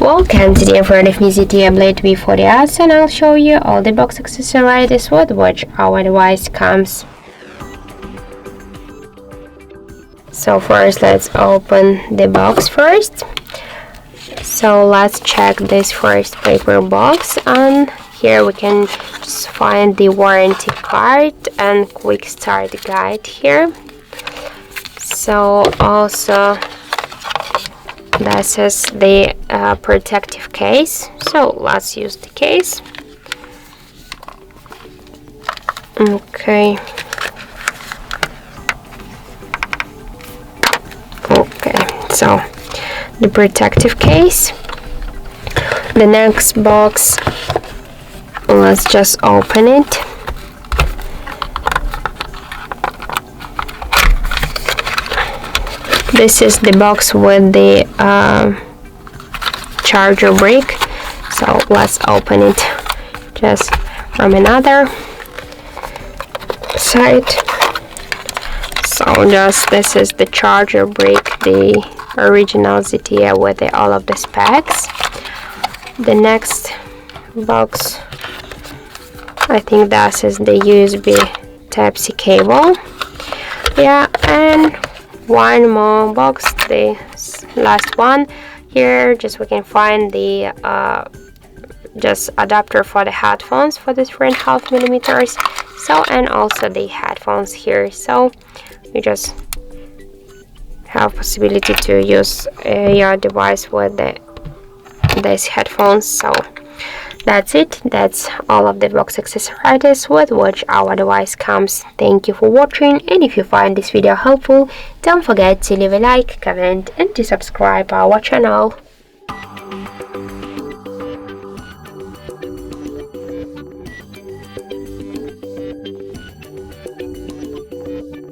Welcome, today in front of me ZTE Blade V40s, and I'll show you all the box accessories with which our device comes. So first let's open the box first. So let's check this first paper box, and here we can just find the warranty card and quick start guide here. So also this is the protective case, so let's use the case. Okay, so the protective case. The next box, let's just open it. This is the box with the charger brick, so let's open it just from another side. So this is the charger brick, the original ZTE with all of the specs. The next box, I think this is the USB Type-C cable. Yeah, and one more box, the last one. Here just we can find the just adapter for the headphones for the 3.5 millimeters. So, and also the headphones here, so you just have possibility to use your device with these headphones. So that's it. That's all of the box accessories with which our device comes. Thank you for watching, and if you find this video helpful, don't forget to leave a like, comment and to subscribe our channel.